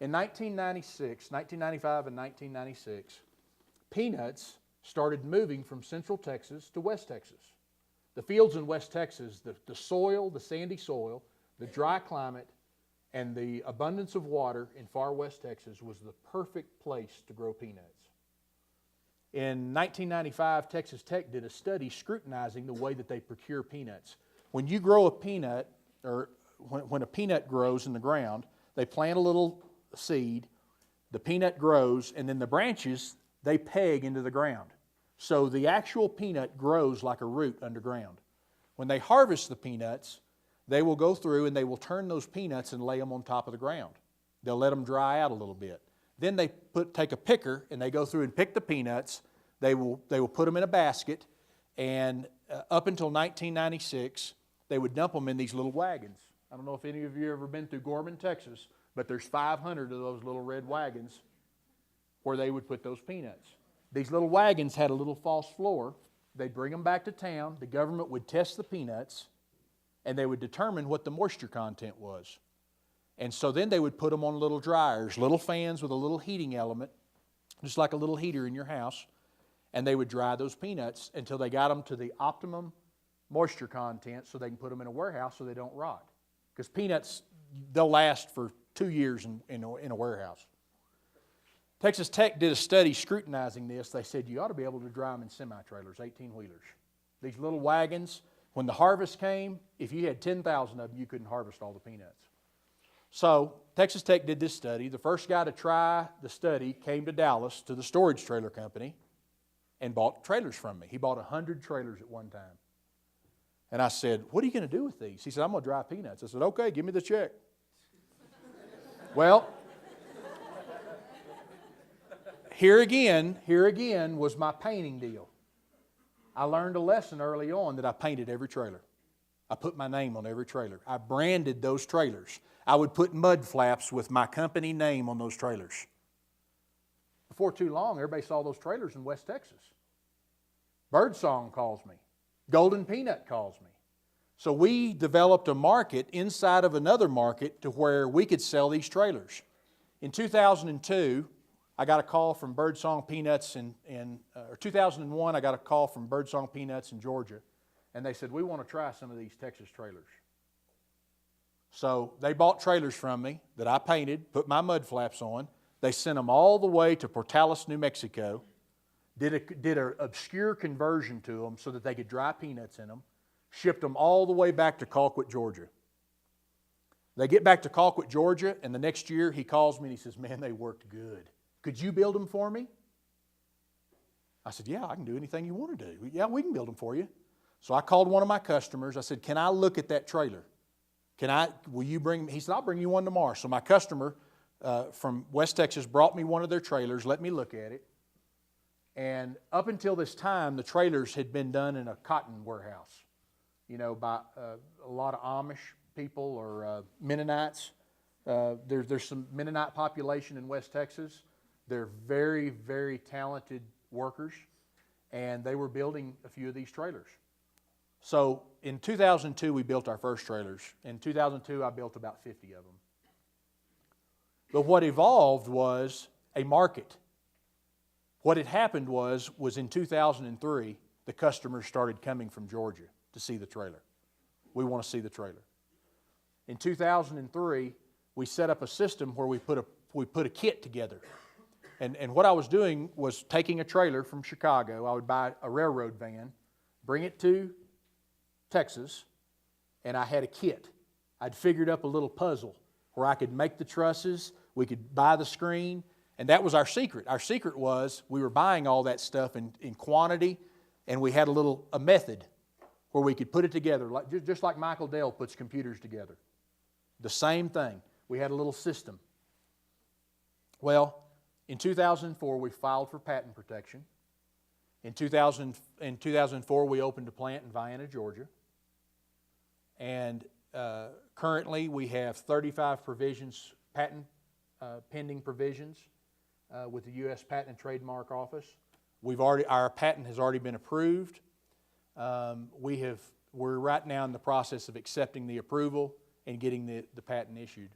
In 1995 and 1996, peanuts started moving from Central Texas to West Texas. The fields in West Texas, the soil, the sandy soil, the dry climate, and the abundance of water in far West Texas was the perfect place to grow peanuts. In 1995, Texas Tech did a study scrutinizing the way that they procure peanuts. When you grow a peanut, or when a peanut grows in the ground, they plant a little seed, the peanut grows, and then the branches, they peg into the ground. So the actual peanut grows like a root underground. When they harvest the peanuts, they will go through and they will turn those peanuts and lay them on top of the ground. They'll let them dry out a little bit. Then they take a picker and they go through and pick the peanuts. They will put them in a basket, and up until 1996, they would dump them in these little wagons. I don't know if any of you have ever been through Gorman, Texas, but there's 500 of those little red wagons where they would put those peanuts. These little wagons had a little false floor. They'd bring them back to town. The government would test the peanuts, and they would determine what the moisture content was. And so then they would put them on little dryers, little fans with a little heating element, just like a little heater in your house, and they would dry those peanuts until they got them to the optimum moisture content so they can put them in a warehouse so they don't rot. Because peanuts, they'll last for 2 years in a warehouse. Texas Tech did a study scrutinizing this. They said you ought to be able to dry them in semi-trailers, 18-wheelers. These little wagons, when the harvest came, if you had 10,000 of them, you couldn't harvest all the peanuts. So Texas Tech did this study. The first guy to try the study came to Dallas to the storage trailer company and bought trailers from me. He bought 100 trailers at one time. And I said, what are you going to do with these? He said, I'm going to dry peanuts. I said, okay, give me the check. Well, here again was my painting deal. I learned a lesson early on that I painted every trailer. I put my name on every trailer. I branded those trailers. I would put mud flaps with my company name on those trailers. Before too long, everybody saw those trailers in West Texas. Birdsong calls me. Golden Peanut calls me. So we developed a market inside of another market to where we could sell these trailers. In 2002, I got a call from Birdsong Peanuts or 2001, I got a call from Birdsong Peanuts in Georgia, and they said, we want to try some of these Texas trailers. So they bought trailers from me that I painted, put my mud flaps on. They sent them all the way to Portales, New Mexico, did an obscure conversion to them so that they could dry peanuts in them, shipped them all the way back to Colquitt, Georgia. They get back to Colquitt, Georgia, and the next year he calls me and he says, man, they worked good. Could you build them for me? I said, yeah, I can do anything you want to do. Yeah, we can build them for you. So I called one of my customers. I said, can I look at that trailer? Will you bring me? He said, I'll bring you one tomorrow. So my customer from West Texas brought me one of their trailers, let me look at it. And up until this time, the trailers had been done in a cotton warehouse, by a lot of Amish people or Mennonites. There's some Mennonite population in West Texas. They're very, very talented workers, and they were building a few of these trailers. So in 2002, we built our first trailers. In 2002, I built about 50 of them. But what evolved was a market. What had happened was in 2003, the customers started coming from Georgia to see the trailer. We want to see the trailer. In 2003, we set up a system where we put a kit together. And what I was doing was taking a trailer from Chicago. I would buy a railroad van, bring it to Texas, and I had a kit. I'd figured up a little puzzle where I could make the trusses, we could buy the screen, and that was our secret. Our secret was we were buying all that stuff in quantity, and we had a method where we could put it together, just like Michael Dell puts computers together. The same thing. We had a little system. Well, in 2004, we filed for patent protection. In 2004, we opened a plant in Vienna, Georgia. And currently, we have 35 patent pending provisions with the U.S. Patent and Trademark Office. Our patent has already been approved. We're right now in the process of accepting the approval and getting the patent issued.